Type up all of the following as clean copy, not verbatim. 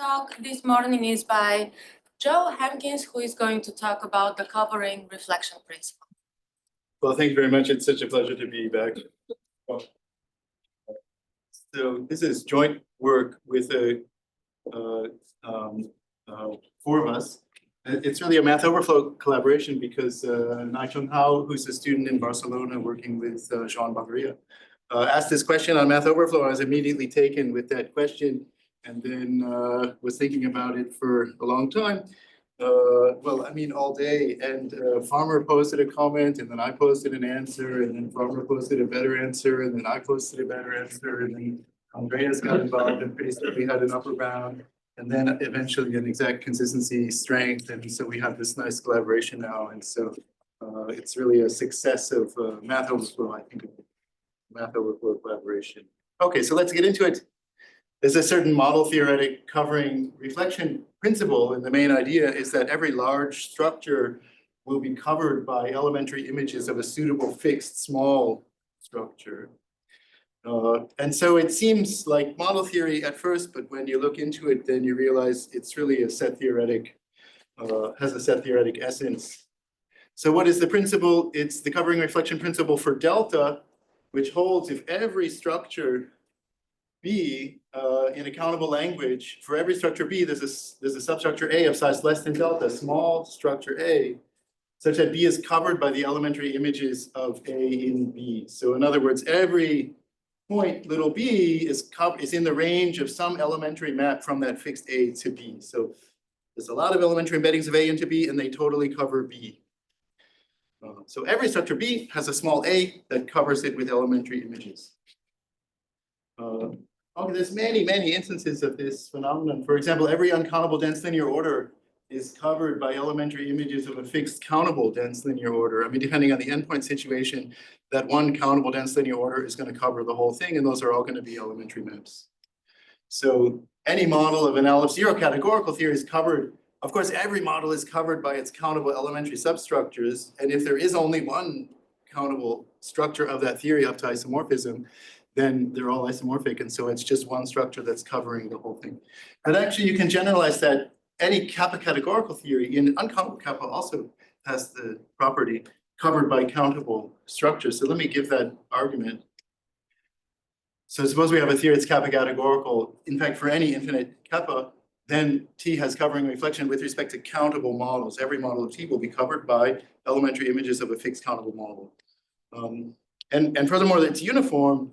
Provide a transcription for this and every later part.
talk this morning is by David Hamkins, who is going to talk about the covering reflection principle. Well, thank you very much. It's such a pleasure to be back. So this is joint work with four of us. It's really a Math Overflow collaboration because Nai-Chung Hou, who's a student in Barcelona working with Jean Bavaria, asked this question on Math Overflow. I was immediately taken with that question and then was thinking about it for a long time. Well, I mean, all day. And Farmer posted a comment, and then I posted an answer, and then Farmer posted a better answer, and then I posted a better answer, and then Andreas got involved and basically had an upper bound, and then eventually an exact consistency strength. And so we have this nice collaboration now. And so it's really a success of Math Overflow, I think, Math Overflow collaboration. Okay, so let's get into it. There's a certain model theoretic covering reflection principle, and the main idea is that every large structure will be covered by elementary images of a suitable fixed small structure. And so it seems like model theory at first, but when you look into it, then you realize it's really a set theoretic, has a set theoretic essence. So what is the principle? It's the covering reflection principle for delta, which holds if every structure B in a countable language, for every structure B, there's a substructure A of size less than delta, small structure A, such that B is covered by the elementary images of A in B. So in other words, every point little b is in the range of some elementary map from that fixed A to B. So there's a lot of elementary embeddings of A into B, and they totally cover B. So every structure B has a small a that covers it with elementary images. Okay, there's many instances of this phenomenon. For example, every uncountable dense linear order is covered by elementary images of a fixed countable dense linear order. I mean, depending on the endpoint situation, that one countable dense linear order is going to cover the whole thing, and those are all going to be elementary maps. So any model of an L0 categorical theory is covered. Of course, every model is covered by its countable elementary substructures, and if there is only one countable structure of that theory up to isomorphism, then they're all isomorphic, and so it's just one structure that's covering the whole thing. And actually, you can generalize that any kappa categorical theory in uncountable kappa also has the property covered by countable structures. So let me give that argument. So suppose we have a theory that's kappa categorical. In fact, for any infinite kappa, then T has covering reflection with respect to countable models. Every model of T will be covered by elementary images of a fixed countable model. And furthermore, it's uniform.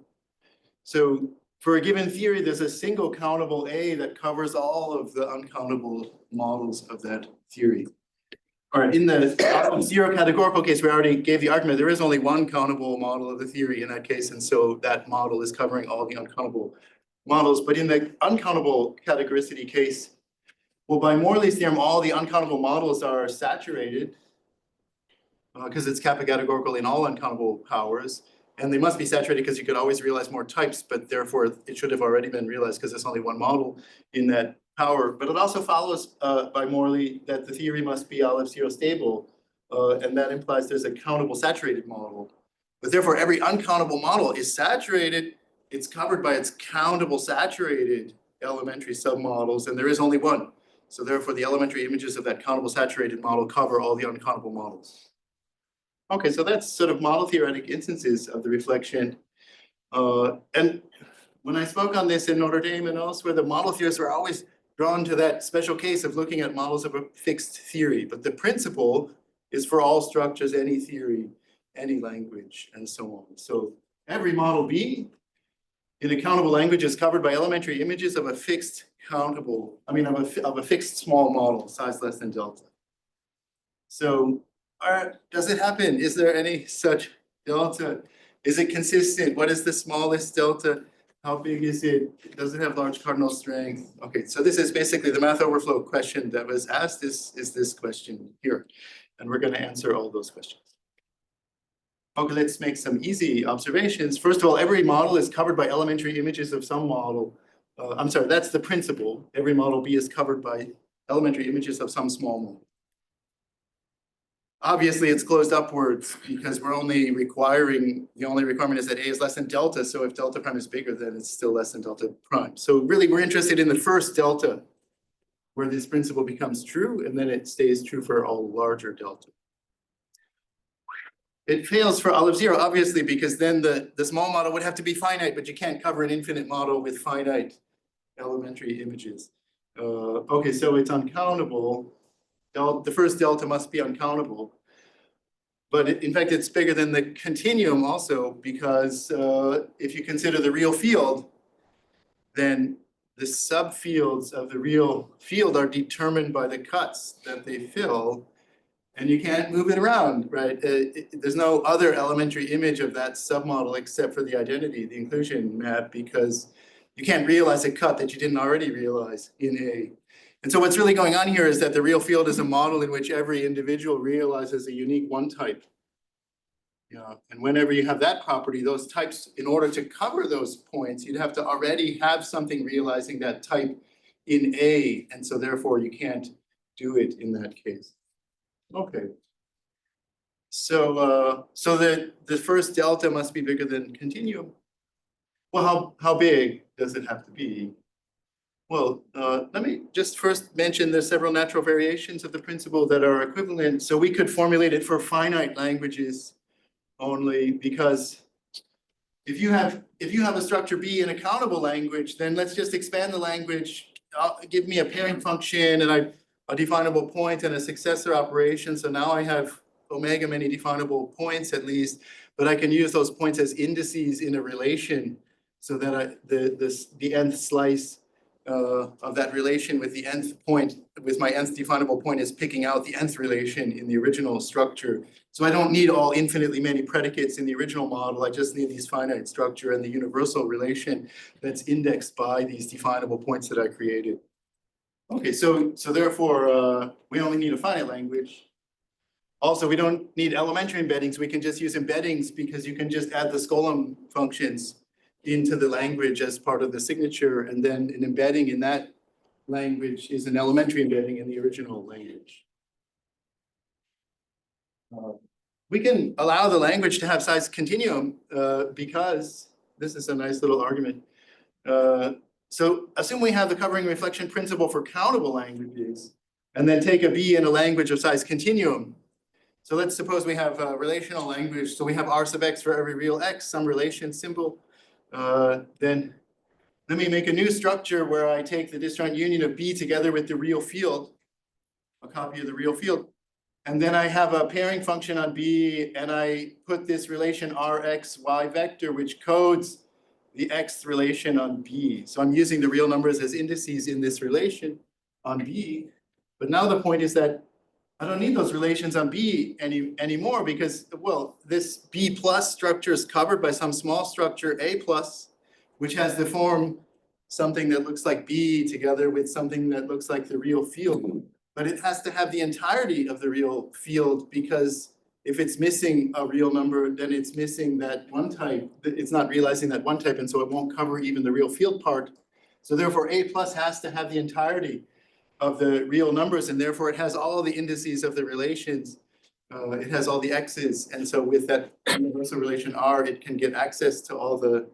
So for a given theory, there's a single countable A that covers all of the uncountable models of that theory. All right, in the zero categorical case, we already gave the argument. There is only one countable model of the theory in that case, and so that model is covering all the uncountable models. But in the uncountable categoricity case, well, by Morley's theorem, all the uncountable models are saturated because it's kappa categorical in all uncountable powers. And they must be saturated because you could always realize more types, but therefore it should have already been realized because there's only one model in that power. But it also follows by Morley that the theory must be L0 stable, and that implies there's a countable saturated model. But therefore, every uncountable model is saturated. It's covered by its countable saturated elementary submodels, and there is only one. So therefore, the elementary images of that countable saturated model cover all the uncountable models. Okay, so that's sort of model theoretic instances of the reflection. And when I spoke on this in Notre Dame and elsewhere, the model theorists were always drawn to that special case of looking at models of a fixed theory. But the principle is for all structures, any theory, any language, and so on. So every model B in a countable language is covered by elementary images of a fixed countable, of a fixed small model, size less than delta. So does it happen? Is there any such delta? Is it consistent? What is the smallest delta? How big is it? Does it have large cardinal strength? Okay, so this is basically the Math Overflow question that was asked is this question here. And we're going to answer all those questions. Okay, let's make some easy observations. First of all, every model is covered by elementary images of some model. I'm sorry, that's the principle. Every model B is covered by elementary images of some small model. Obviously, it's closed upwards because we're only requiring, the only requirement is that A is less than delta. So if delta prime is bigger, then it's still less than delta prime. So really, we're interested in the first delta where this principle becomes true, and then it stays true for all larger delta. It fails for all of 0, obviously, because then the small model would have to be finite, but you can't cover an infinite model with finite elementary images. Okay, so it's uncountable. The first delta must be uncountable. But in fact, it's bigger than the continuum also, because if you consider the real field, then the subfields of the real field are determined by the cuts that they fill, and you can't move it around, right? There's no other elementary image of that submodel except for the identity, the inclusion map, because you can't realize a cut that you didn't already realize in A. And so what's really going on here is that the real field is a model in which every individual realizes a unique one type. Yeah, and whenever you have that property, those types, in order to cover those points, you'd have to already have something realizing that type in A, and so therefore you can't do it in that case. Okay. So the first delta must be bigger than continuum. Well, how big does it have to be? Well, let me just first mention there's several natural variations of the principle that are equivalent. So we could formulate it for finite languages only, because if you have a structure B in a countable language, then let's just expand the language. Give me a pairing function and a definable point and a successor operation. So now I have omega many definable points at least, but I can use those points as indices in a relation, so that the nth slice of that relation with the nth point, with my nth definable point, is picking out the nth relation in the original structure. So I don't need all infinitely many predicates in the original model. I just need these finite structure and the universal relation that's indexed by these definable points that I created. Okay, so therefore we only need a finite language. Also, we don't need elementary embeddings. We can just use embeddings, because you can just add the Skolem functions into the language as part of the signature, and then an embedding in that language is an elementary embedding in the original language. We can allow the language to have size continuum because this is a nice little argument. So assume we have the covering reflection principle for countable languages, and then take a B in a language of size continuum. So let's suppose we have a relational language. So we have R sub x for every real x, some relation symbol. Then let me make a new structure where I take the disjoint union of B together with the real field, a copy of the real field. And then I have a pairing function on B, and I put this relation Rx, y vector, which codes the x relation on B. So I'm using the real numbers as indices in this relation on B. But now the point is that I don't need those relations on B anymore, because, well, this B plus structure is covered by some small structure A plus, which has the form something that looks like B together with something that looks like the real field. But it has to have the entirety of the real field, because if it's missing a real number, then it's missing that one type. It's not realizing that one type, and so it won't cover even the real field part. So therefore, A plus has to have the entirety of the real numbers, and therefore it has all the indices of the relations. It has all the x's, and so with that universal relation R, it can get access to all the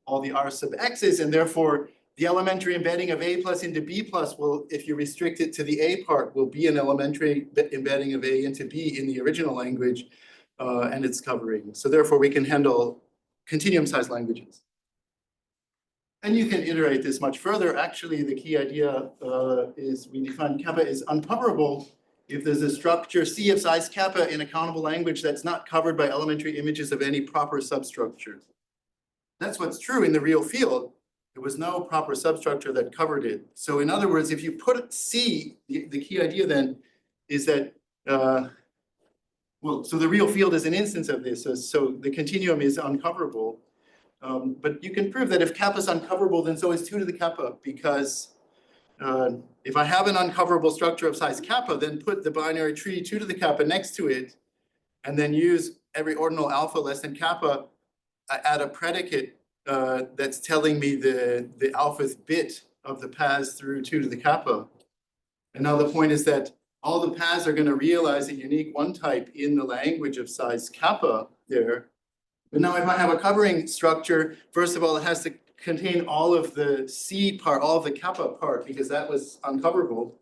R sub x's, and therefore the elementary embedding of A plus into B plus will, if you restrict it to the A part, will be an elementary embedding of A into B in the original language, and its covering. So therefore we can handle continuum size languages. And you can iterate this much further. Actually, the key idea is we define kappa is uncoverable if there's a structure C of size kappa in a countable language that's not covered by elementary images of any proper substructure. That's what's true in the real field. There was no proper substructure that covered it. So in other words, if you put C, the key idea then is that, well, so the real field is an instance of this. So the continuum is uncoverable. But you can prove that if kappa is uncoverable, then so is 2 to the kappa, because if I have an uncoverable structure of size kappa, then put the binary tree 2 to the kappa next to it, and then use every ordinal alpha less than kappa, add a predicate that's telling me the alphath bit of the paths through 2 to the kappa. And now the point is that all the paths are going to realize a unique one type in the language of size kappa there. But now if I have a covering structure, first of all, it has to contain all of the C part, all of the kappa part, because that was uncoverable.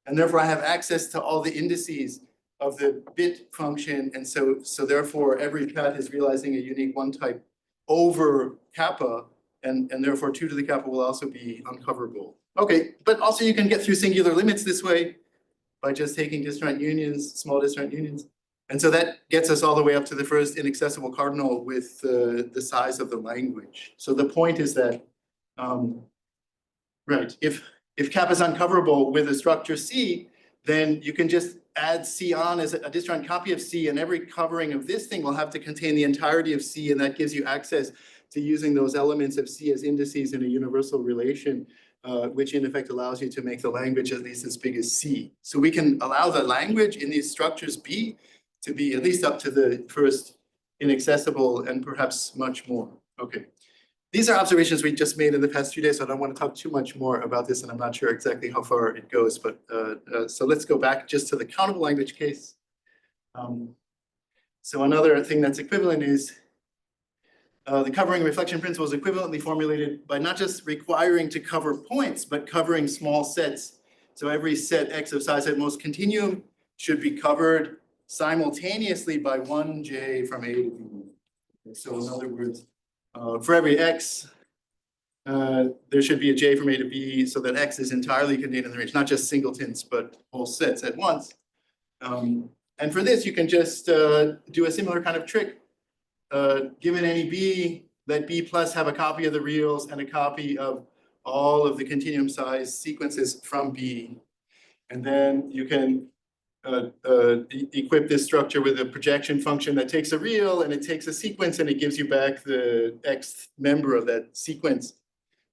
And therefore I have access to all the indices of the bit function. And so therefore every cat is realizing a unique one type over kappa, and therefore 2 to the kappa will also be uncoverable. Okay, but also you can get through singular limits this way by just taking disjoint unions, small disjoint unions. And so that gets us all the way up to the first inaccessible cardinal with the size of the language. So the point is that, right, if kappa is uncoverable with a structure C, then you can just add C on as a disjoint copy of C, and every covering of this thing will have to contain the entirety of C, and that gives you access to using those elements of C as indices in a universal relation, which in effect allows you to make the language at least as big as C. So we can allow the language in these structures B to be at least up to the first inaccessible and perhaps much more. Okay. These are observations we just made in the past few days, so I don't want to talk too much more about this, and I'm not sure exactly how far it goes, but so let's go back just to the countable language case. So another thing that's equivalent is the covering reflection principle is equivalently formulated by not just requiring to cover points, but covering small sets. So every set X of size at most continuum should be covered simultaneously by one J from A to B. So in other words, for every X, there should be a J from A to B so that X is entirely contained in the range, not just singletons, but whole sets at once. And for this, you can just do a similar kind of trick. Given any B, let B plus have a copy of the reals and a copy of all of the continuum size sequences from B. And then you can equip this structure with a projection function that takes a real and it takes a sequence and it gives you back the X member of that sequence.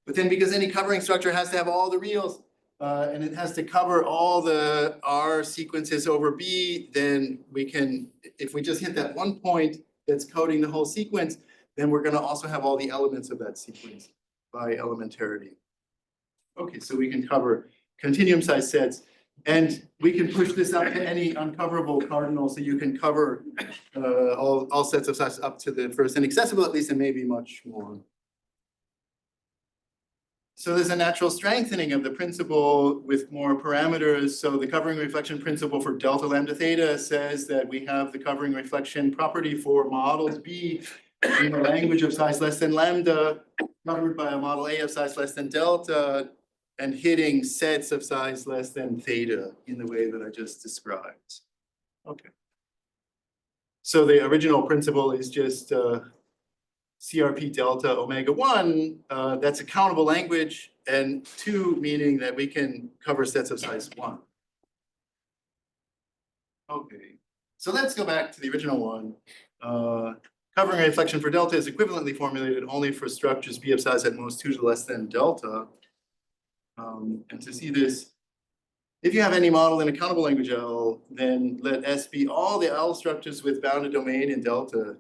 But then because any covering structure has to have all the reals and it has to cover all the R sequences over B, then we can, if we just hit that one point that's coding the whole sequence, then we're going to also have all the elements of that sequence by elementarity. Okay, so we can cover continuum size sets. And we can push this up to any uncoverable cardinal, so you can cover all sets of size up to the first inaccessible at least, and maybe much more. So there's a natural strengthening of the principle with more parameters. So the covering reflection principle for delta lambda theta says that we have the covering reflection property for models B in a language of size less than lambda, covered by a model A of size less than delta, and hitting sets of size less than theta in the way that I just described. Okay. So the original principle is just CRP delta omega 1. That's a countable language, and 2 meaning that we can cover sets of size 1. Okay. So let's go back to the original one. Covering reflection for delta is equivalently formulated only for structures B of size at most 2 to less than delta. And to see this, if you have any model in a countable language L, then let S be all the L structures with bounded domain in delta.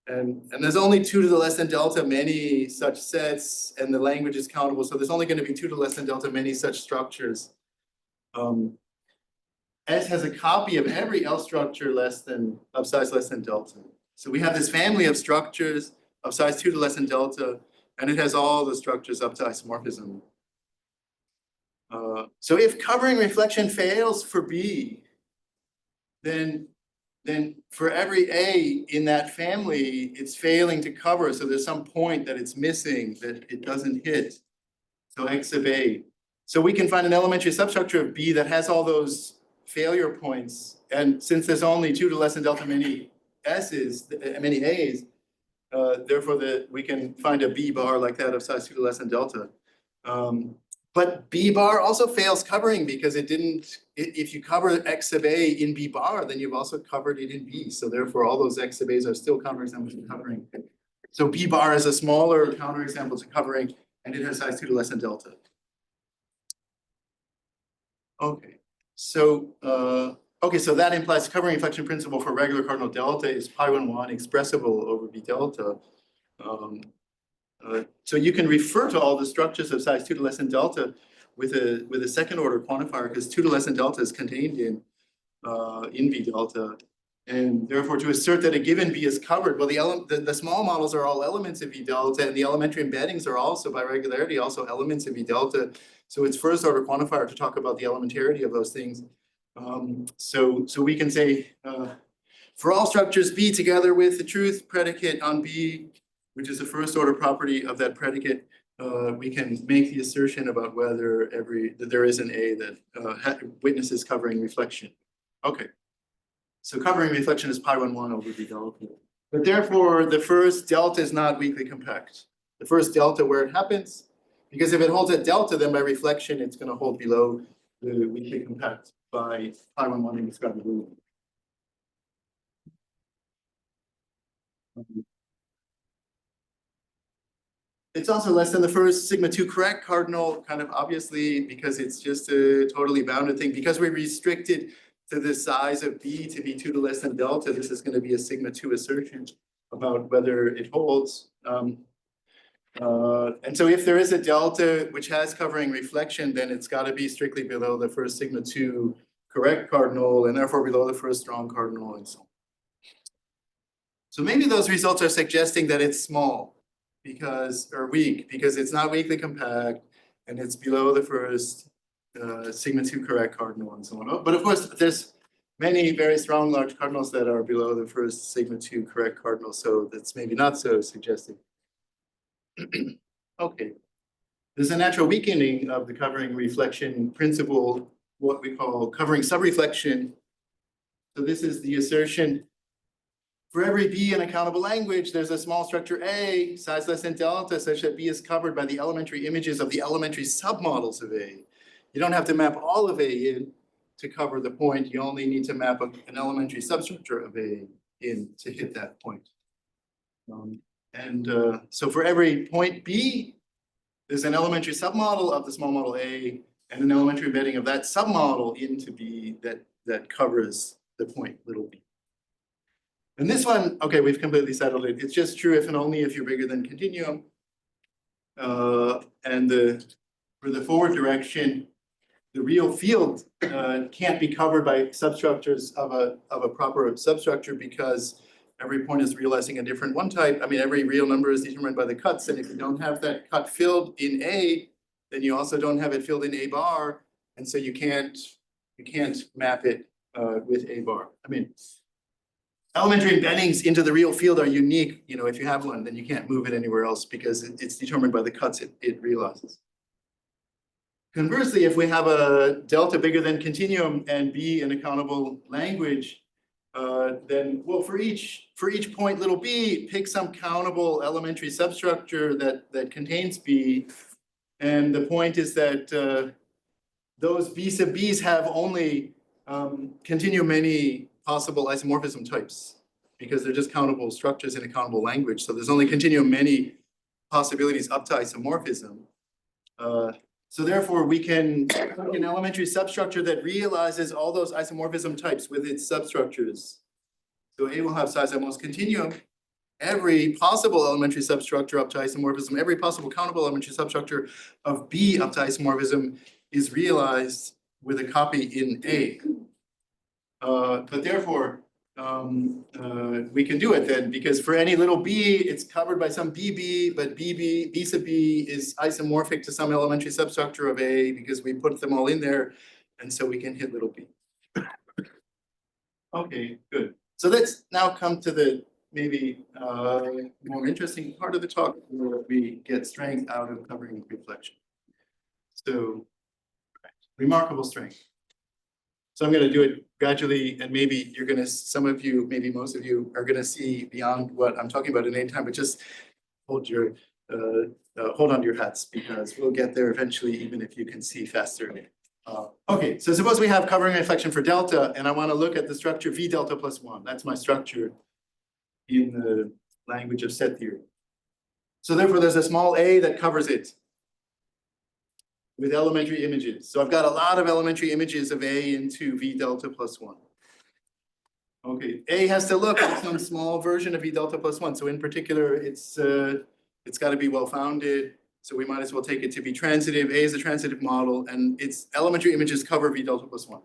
And there's only 2 to the less than delta many such sets, and the language is countable. So there's only going to be 2 to less than delta many such structures. S has a copy of every L structure of size less than delta. So we have this family of structures of size 2 to less than delta, and it has all the structures up to isomorphism. So if covering reflection fails for B, then for every A in that family, it's failing to cover. So there's some point that it's missing that it doesn't hit. So X of A. So we can find an elementary substructure of B that has all those failure points. And since there's only 2 to less than delta many S's, many A's, therefore we can find a B bar like that of size 2 to less than delta. But B bar also fails covering because it didn't, if you cover X of A in B bar, then you've also covered it in B. So therefore all those X of A's are still counterexamples to covering. So B bar is a smaller counterexample to covering, and it has size 2 to less than delta. Okay, so so that implies covering reflection principle for regular cardinal delta is pi1 expressible over B delta. So you can refer to all the structures of size 2 to less than delta with a second order quantifier, because 2 to less than delta is contained in V delta. And therefore, to assert that a given B is covered, well, the small models are all elements of V delta, and the elementary embeddings are also, by regularity, also elements of V delta. So it's first order quantifier to talk about the elementarity of those things. So we can say, for all structures B together with the truth predicate on B, which is the first order property of that predicate, we can make the assertion about whether that there is an A that witnesses covering reflection. Okay. So covering reflection is pi11 over V delta. But therefore, the first delta is not weakly compact. The first delta where it happens, because if it holds at delta, then by reflection, it's going to hold below the weakly compact by pi11 in described rule. It's also less than the first sigma 2 correct cardinal, kind of obviously, because it's just a totally bounded thing. Because we restricted to the size of B to be 2 to less than delta, this is going to be a sigma 2 assertion about whether it holds. And so if there is a delta which has covering reflection, then it's got to be strictly below the first sigma 2 correct cardinal, and therefore below the first strong cardinal, and so on. So maybe those results are suggesting that it's small or weak, because it's not weakly compact, and it's below the first sigma 2 correct cardinal, and so on. But of course, there's many very strong large cardinals that are below the first sigma 2 correct cardinal, so that's maybe not so suggestive. Okay. There's a natural weakening of the covering reflection principle, what we call covering subreflection. So this is the assertion. For every B in a countable language, there's a small structure A, size less than delta, such that B is covered by the elementary images of the elementary submodels of A. You don't have to map all of A in to cover the point. You only need to map an elementary substructure of A in to hit that point. So for every point B, there's an elementary submodel of the small model A and an elementary embedding of that submodel into B that covers the point little b. And this one, okay, we've completely settled it. It's just true if and only if you're bigger than continuum. For the forward direction, the real field can't be covered by substructures of a proper substructure, because every point is realizing a different one type. I mean, every real number is determined by the cuts, and if you don't have that cut filled in A, then you also don't have it filled in A bar, and so you can't map it with A bar. I mean, elementary embeddings into the real field are unique. You know, if you have one, then you can't move it anywhere else because it's determined by the cuts it realizes. Conversely, if we have a delta bigger than continuum and B in a countable language, then, well, for each point little b, pick some countable elementary substructure that contains B. And the point is that those B sub B's have only continuum many possible isomorphism types, because they're just countable structures in a countable language. So there's only continuum many possibilities up to isomorphism. So therefore, we can pick an elementary substructure that realizes all those isomorphism types with its substructures. So A will have size at most continuum. Every possible elementary substructure up to isomorphism, every possible countable elementary substructure of B up to isomorphism is realized with a copy in A. But therefore, we can do it then, because for any little b, it's covered by some bb, but b sub b is isomorphic to some elementary substructure of A, because we put them all in there, and so we can hit little b. Okay, good. So let's now come to the maybe more interesting part of the talk, where we get strength out of covering reflection. So, remarkable strength. So I'm going to do it gradually, and maybe you're going to, some of you, maybe most of you, are going to see beyond what I'm talking about in any time, but just hold on to your hats, because we'll get there eventually, even if you can see faster. Okay, so suppose we have covering reflection for delta, and I want to look at the structure V delta plus 1. That's my structure in the language of set theory. So therefore, there's a small a that covers it with elementary images. So I've got a lot of elementary images of A into V delta plus 1. Okay, A has to look at some small version of V delta plus 1. So in particular, it's got to be well-founded. So we might as well take it to be transitive. A is a transitive model, and its elementary images cover V delta plus 1.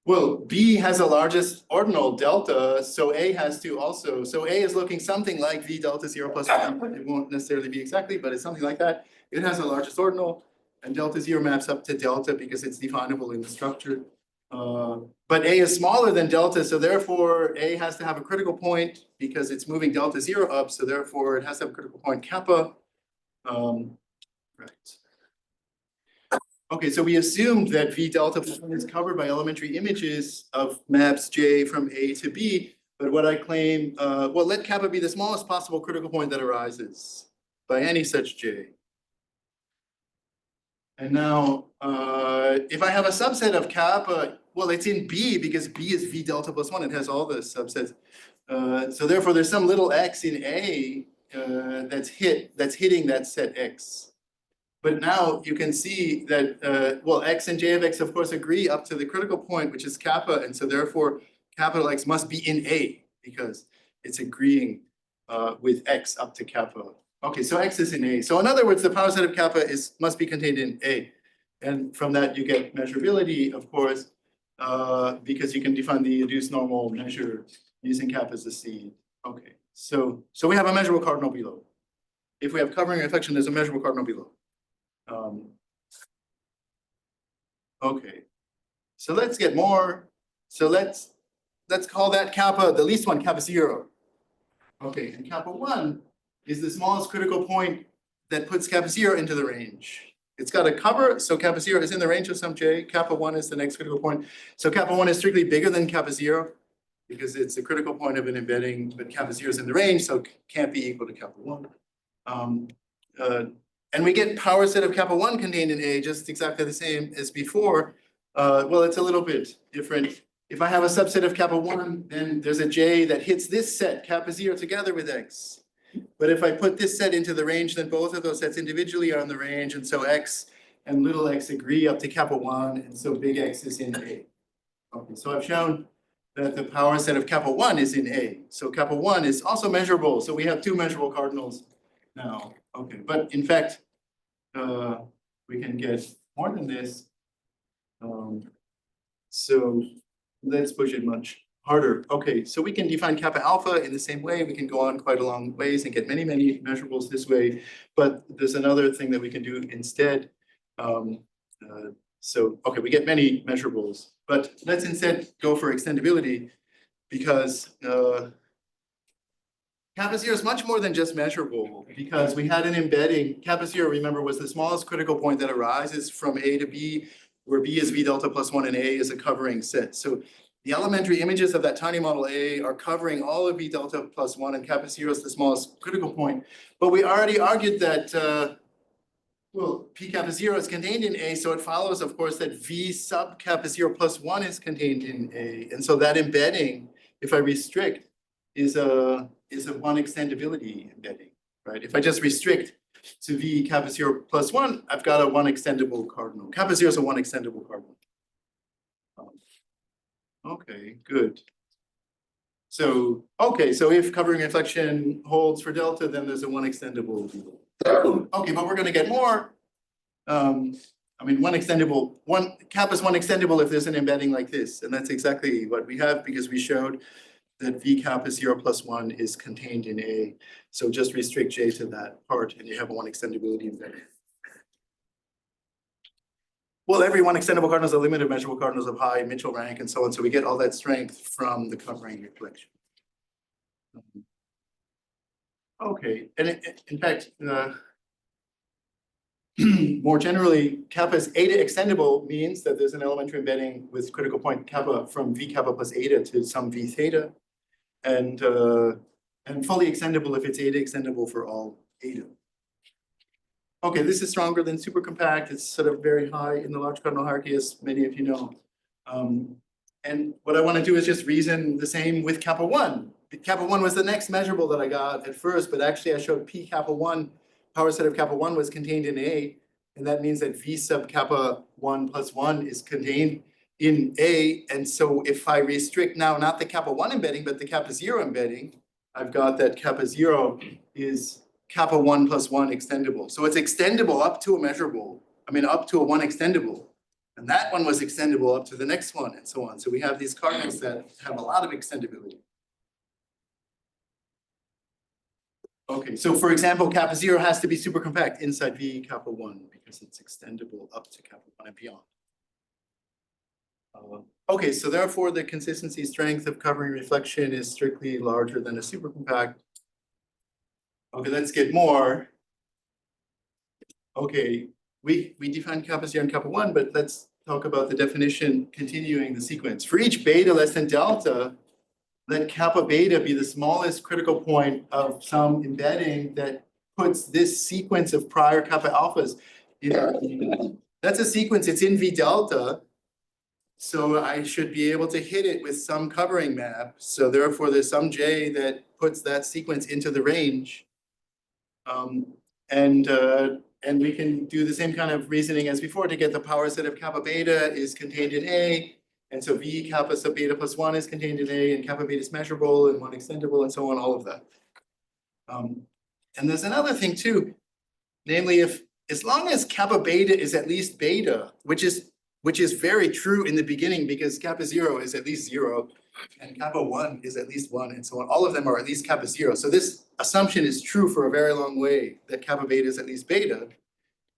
Well, B has the largest ordinal delta, so A has to also, so A is looking something like V delta 0 plus 1. It won't necessarily be exactly, but it's something like that. It has the largest ordinal, and delta 0 maps up to delta because it's definable in the structure. But A is smaller than delta, so therefore A has to have a critical point because it's moving delta 0 up, so therefore it has to have a critical point kappa. Right. Okay, so we assumed that V delta is covered by elementary images of maps J from A to B, but what I claim, well, let kappa be the smallest possible critical point that arises by any such J. And now, if I have a subset of kappa, well, it's in B because B is V delta plus 1. It has all the subsets. So therefore, there's some little x in A that's hitting that set X. But now you can see that, well, X and J of X, of course, agree up to the critical point, which is kappa. And so therefore, capital X must be in A because it's agreeing with X up to kappa. Okay, so X is in A. So in other words, the power set of kappa must be contained in A. And from that, you get measurability, of course, because you can define the reduced normal measure using kappa as a seed. Okay, so we have a measurable cardinal below. If we have covering reflection, there's a measurable cardinal below. Okay, so let's get more. So let's call that kappa, the least one, kappa 0. Okay, and kappa 1 is the smallest critical point that puts kappa 0 into the range. It's got a cover, so kappa 0 is in the range of some J. Kappa 1 is the next critical point. So kappa 1 is strictly bigger than kappa 0 because it's the critical point of an embedding, but kappa 0 is in the range, so it can't be equal to kappa 1. And we get power set of kappa 1 contained in A just exactly the same as before. Well, it's a little bit different. If I have a subset of kappa 1, then there's a J that hits this set, kappa 0, together with X. But if I put this set into the range, then both of those sets individually are in the range. And so X and little x agree up to kappa 1. And so big X is in A. Okay, so I've shown that the power set of kappa 1 is in A. So kappa 1 is also measurable. So we have two measurable cardinals now. Okay, but in fact, we can get more than this. So let's push it much harder. Okay, so we can define kappa alpha in the same way. We can go on quite a long ways and get many, many measurables this way. But there's another thing that we can do instead. So, okay, we get many measurables, but let's instead go for extendability because kappa 0 is much more than just measurable because we had an embedding. Kappa 0, remember, was the smallest critical point that arises from A to B, where B is V delta plus 1 and A is a covering set. So the elementary images of that tiny model A are covering all of V delta plus 1, and kappa 0 is the smallest critical point. But we already argued that, well, P kappa 0 is contained in A, so it follows, of course, that V sub kappa 0 plus 1 is contained in A. And so that embedding, if I restrict, is a one extendability embedding, right? If I just restrict to V kappa 0 plus 1, I've got a one extendable cardinal. Kappa 0 is a one extendable cardinal. Okay, good. So, okay, so if covering reflection holds for delta, then there's a one extendable. Okay, but we're going to get more. I mean, kappa is one extendable if there's an embedding like this, and that's exactly what we have because we showed that V kappa 0 plus 1 is contained in A. So just restrict J to that part and you have a one extendability embedding. Well, every one extendable cardinal is a limit of measurable cardinals of high Mitchell rank and so on. So we get all that strength from the covering reflection. Okay, and in fact, more generally, kappa is eta extendable means that there's an elementary embedding with critical point kappa from V kappa plus eta to some V theta. And fully extendable if it's eta extendable for all eta. Okay, this is stronger than super compact. It's sort of very high in the large cardinal hierarchy, as many of you know. And what I want to do is just reason the same with kappa 1. Kappa 1 was the next measurable that I got at first, but actually I showed P kappa 1, power set of kappa 1 was contained in A, and that means that V sub kappa 1 plus 1 is contained in A. And so if I restrict now not the kappa 1 embedding, but the kappa 0 embedding, I've got that kappa 0 is kappa 1 plus 1 extendable. So it's extendable up to a measurable, up to a one extendable. And that one was extendable up to the next one and so on. So we have these cardinals that have a lot of extendability. Okay, so for example, kappa 0 has to be super compact inside V kappa 1 because it's extendable up to kappa 1 and beyond. Okay, so therefore the consistency strength of covering reflection is strictly larger than a super compact. Okay, let's get more. Okay, we defined kappa 0 and kappa 1, but let's talk about the definition continuing the sequence. For each beta less than delta, let kappa beta be the smallest critical point of some embedding that puts this sequence of prior kappa alphas in. That's a sequence, it's in V delta. So I should be able to hit it with some covering map. So therefore there's some J that puts that sequence into the range. And we can do the same kind of reasoning as before to get the power set of kappa beta is contained in A. And so V kappa sub beta plus 1 is contained in A, and kappa beta is measurable and 1 extendable and so on, all of that. And there's another thing too, namely if as long as kappa beta is at least beta, which is very true in the beginning because kappa 0 is at least 0 and kappa 1 is at least 1 and so on. All of them are at least kappa 0. So this assumption is true for a very long way that kappa beta is at least beta.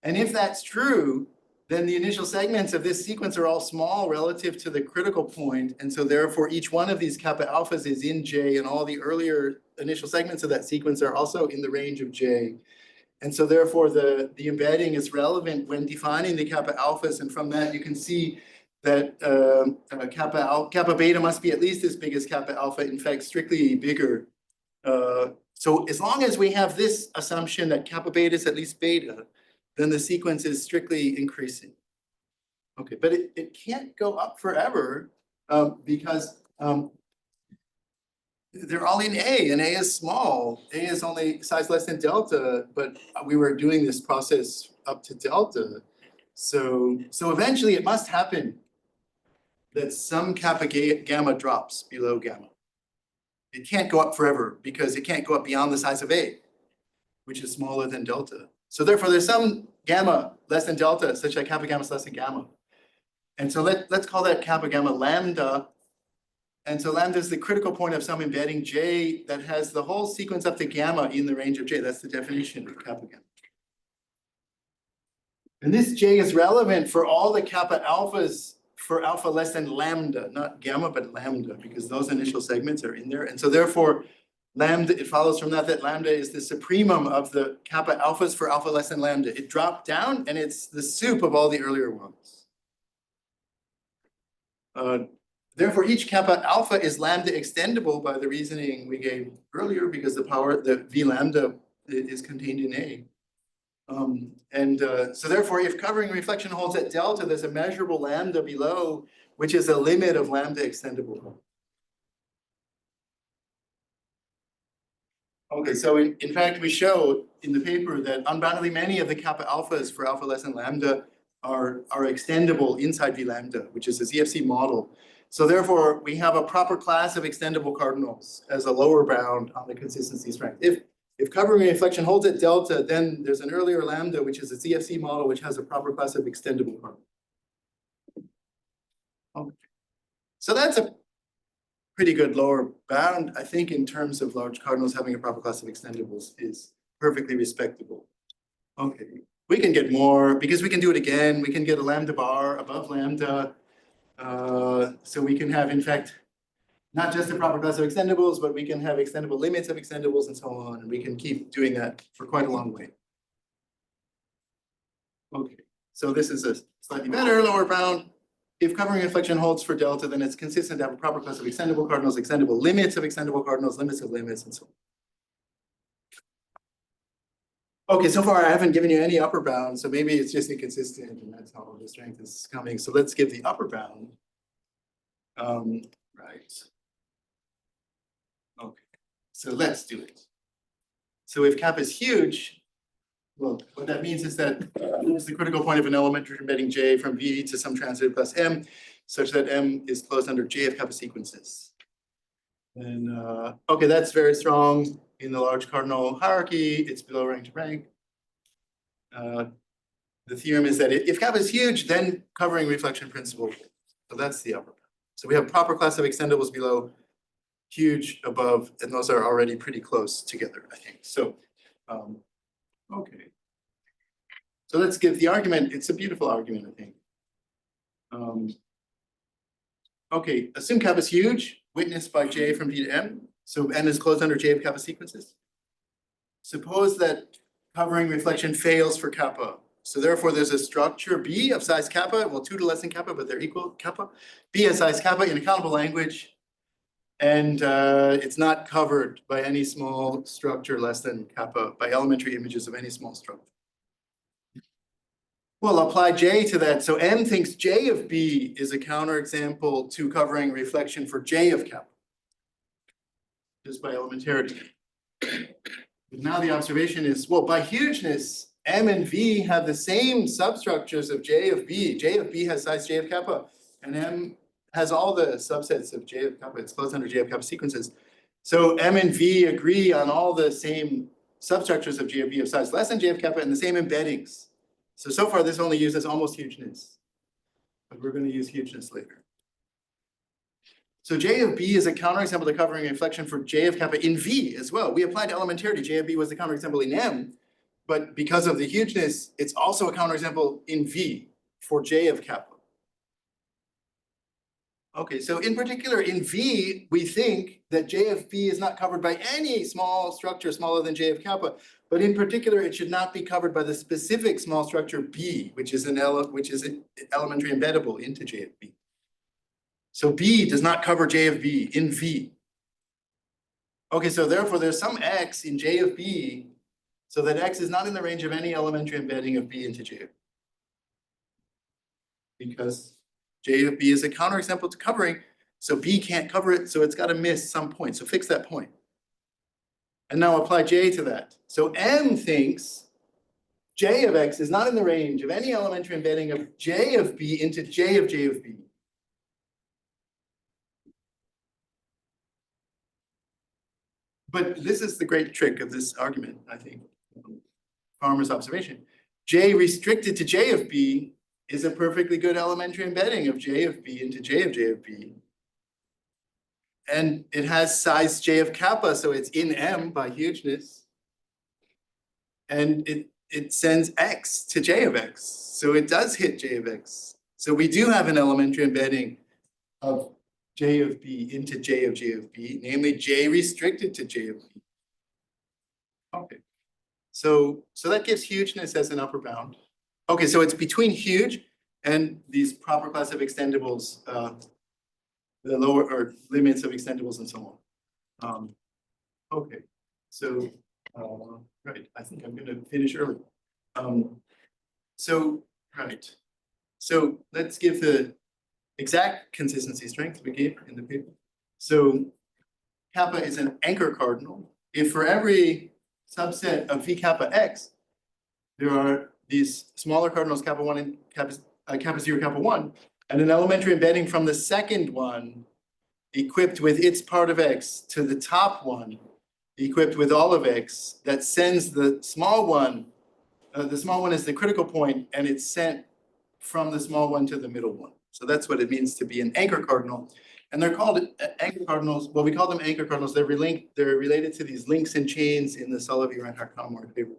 And if that's true, then the initial segments of this sequence are all small relative to the critical point. And so therefore each one of these kappa alphas is in J and all the earlier initial segments of that sequence are also in the range of J. And so therefore the embedding is relevant when defining the kappa alphas. And from that you can see that kappa beta must be at least as big as kappa alpha, in fact, strictly bigger. So as long as we have this assumption that kappa beta is at least beta, then the sequence is strictly increasing. Okay, but it can't go up forever because they're all in A, and A is small. A is only size less than delta, but we were doing this process up to delta. So eventually it must happen that some kappa gamma drops below gamma. It can't go up forever because it can't go up beyond the size of A, which is smaller than delta. So therefore there's some gamma less than delta such that kappa gamma is less than gamma. And so let's call that kappa gamma lambda. And so lambda is the critical point of some embedding J that has the whole sequence up to gamma in the range of J. That's the definition of kappa gamma. And this J is relevant for all the kappa alphas for alpha less than lambda, not gamma, but lambda, because those initial segments are in there. And so therefore, lambda, it follows from that lambda is the supremum of the kappa alphas for alpha less than lambda. It dropped down and it's the soup of all the earlier ones. Therefore, each kappa alpha is lambda extendable by the reasoning we gave earlier because the V lambda is contained in A. So therefore, if covering reflection holds at delta, there's a measurable lambda below, which is a limit of lambda extendable. Okay, so in fact, we show in the paper that unboundedly many of the kappa alphas for alpha less than lambda are extendable inside V lambda, which is a ZFC model. So therefore, we have a proper class of extendable cardinals as a lower bound on the consistency strength. If covering reflection holds at delta, then there's an earlier lambda, which is a ZFC model, which has a proper class of extendable cardinals. Okay. So that's a pretty good lower bound, I think, in terms of large cardinals having a proper class of extendables is perfectly respectable. Okay, we can get more because we can do it again. We can get a lambda bar above lambda. So we can have, in fact, not just a proper class of extendables, but we can have extendable limits of extendables and so on. And we can keep doing that for quite a long way. Okay, so this is a slightly better lower bound. If covering reflection holds for delta, then it's consistent to have a proper class of extendable cardinals, extendable limits of extendable cardinals, limits of limits, and so on. Okay, so far I haven't given you any upper bound, so maybe it's just inconsistent and that's how the strength is coming. So let's give the upper bound. Right. Okay, so let's do it. So if kappa is huge, well, what that means is that it's the critical point of an elementary embedding J from V to some transitive class M, such that M is closed under J of kappa sequences. And okay, that's very strong in the large cardinal hierarchy. It's below rank to rank. the theorem is that if kappa is huge, then covering reflection principle. So that's the upper bound. So we have proper class of extendables below, huge above, and those are already pretty close together, I think. So, okay. So let's give the argument. It's a beautiful argument, I think. Okay, assume kappa is huge, witnessed by J from V to M. So N is closed under J of kappa sequences. Suppose that covering reflection fails for kappa. So therefore there's a structure B of size kappa, well 2 to less than kappa, but they're equal kappa. B has size kappa in a countable language. And it's not covered by any small structure less than kappa, by elementary images of any small structure. Well, apply J to that. So M thinks J of B is a counterexample to covering reflection for J of kappa, just by elementarity. But now the observation is, well, by hugeness, M and V have the same substructures of J of B. J of B has size J of kappa, and M has all the subsets of J of kappa. It's closed under J of kappa sequences. So M and V agree on all the same substructures of J of B of size less than J of kappa and the same embeddings. So far this only uses almost hugeness, but we're going to use hugeness later. So J of B is a counterexample to covering reflection for J of kappa in V as well. We applied elementarity. J of B was the counterexample in M, but because of the hugeness, it's also a counterexample in V for J of kappa. Okay, so in particular in V, we think that J of B is not covered by any small structure smaller than J of kappa, but in particular, it should not be covered by the specific small structure B, which is an elementary embeddable into J of B. So B does not cover J of B in V. Okay, so therefore there's some X in J of B, so that X is not in the range of any elementary embedding of B into J of B. Because J of B is a counterexample to covering, so B can't cover it, so it's got to miss some point. So fix that point. And now apply J to that. So M thinks J of X is not in the range of any elementary embedding of J of B into J of B. But this is the great trick of this argument, I think. Farmer's observation. J restricted to J of B is a perfectly good elementary embedding of J of B into J of B. And it has size J of kappa, so it's in M by hugeness. And it sends X to J of X. So it does hit J of X. So we do have an elementary embedding of J of B into J of B, namely J restricted to J of B. Okay. So that gives hugeness as an upper bound. Okay, so it's between huge and these proper class of extendables, the lower or limits of extendables and so on. Okay, so right, I think I'm going to finish early. Right, so let's give the exact consistency strength we gave in the paper. So kappa is an anchor cardinal. If for every subset of V kappa X, there are these smaller cardinals kappa 1 and kappa 0, kappa 1, and an elementary embedding from the second one equipped with its part of X to the top one equipped with all of X that sends the small one is the critical point, and it's sent from the small one to the middle one. So that's what it means to be an anchor cardinal. And they're called anchor cardinals. Well, we call them anchor cardinals. They're related to these links and chains in the Solovey-Reinhardt-Conwar paper.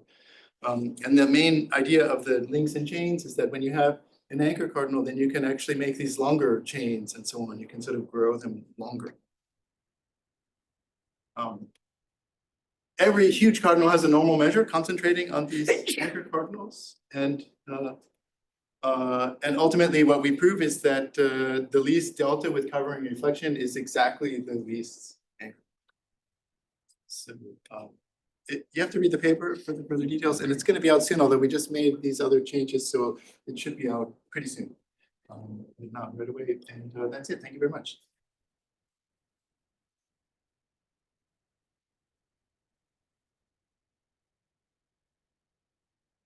And the main idea of the links and chains is that when you have an anchor cardinal, then you can actually make these longer chains and so on. You can sort of grow them longer. Every huge cardinal has a normal measure concentrating on these anchor cardinals. And ultimately what we prove is that the least delta with covering reflection is exactly the least anchor. So you have to read the paper for the further details, and it's going to be out soon, although we just made these other changes, so it should be out pretty soon. But not right away. And that's it. Thank you very much.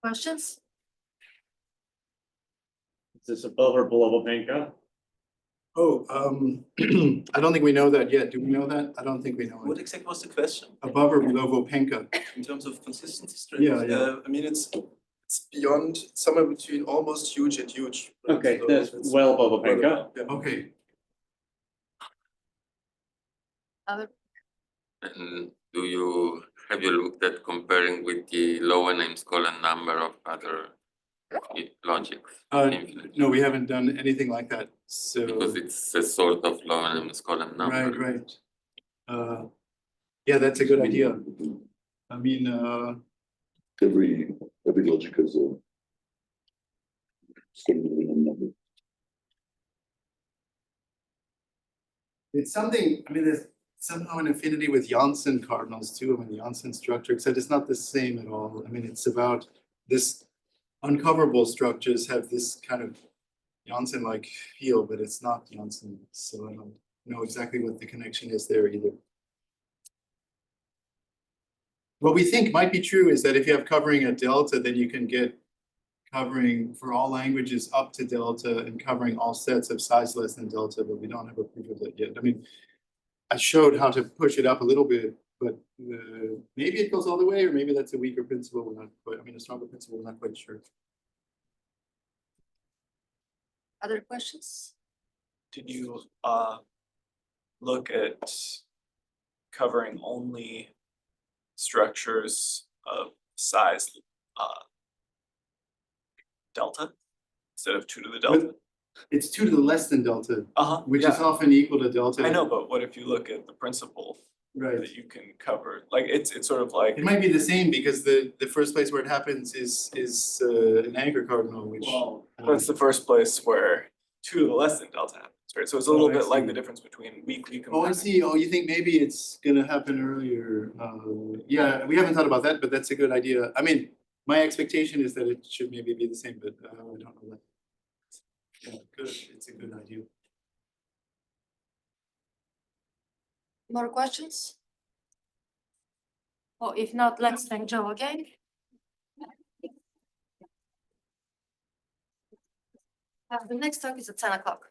Questions? Is this above or below Obenka? Oh, I don't think we know that yet. Do we know that? I don't think we know What it. exactly was the question? Above or below Vopenka? In terms of consistency strength? Yeah. I mean, it's It's beyond, somewhere between almost huge and huge. right? Okay, So that's it's- well above Openka. Yeah. Okay, Other, And have you looked at comparing with the lower names column number of other logics? Infinite? no, we haven't done anything like that, so. Because it's a sort of lower names column number. Right. Yeah, that's a good idea. I mean, Every logic has a certain minimum number. it's something, I mean, there's somehow an affinity with Janssen cardinals too, I mean, the Janssen structure, except it's not the same at all. I mean, it's about this uncoverable structures have this kind of Janssen-like feel, but it's not Janssen, so I don't know exactly what the connection is there either. What we think might be true is that if you have covering at delta, then you can get covering for all languages up to delta and covering all sets of size less than delta, but we don't have a proof of that yet. I mean, I showed how to push it up a little bit, but maybe it goes all the way, or maybe that's a weaker principle. We're not quite, I mean, a stronger principle, we're not quite sure. other questions? Did you look at covering only structures of size delta instead of 2 to the delta? It's 2 to the less than delta, which is Yeah. often equal to delta. I know, but what if you look at the principle Right. that you can cover? Like it's sort of like, It might be the same because the first place where it happens is an anchor cardinal, which. well, that's the first place where 2 to the less than delta happens, right? So it's a little Oh, I bit like see. the difference between weakly Oh, I combined. see. Oh, you think maybe it's gonna happen earlier? Yeah, we haven't thought about that, but that's a good idea. I mean, my expectation is that it should maybe be the same, but I don't know that. Yeah, good. It's a good idea. More questions? Well, if not, let's thank Joe again. The next talk is at 10 o'clock.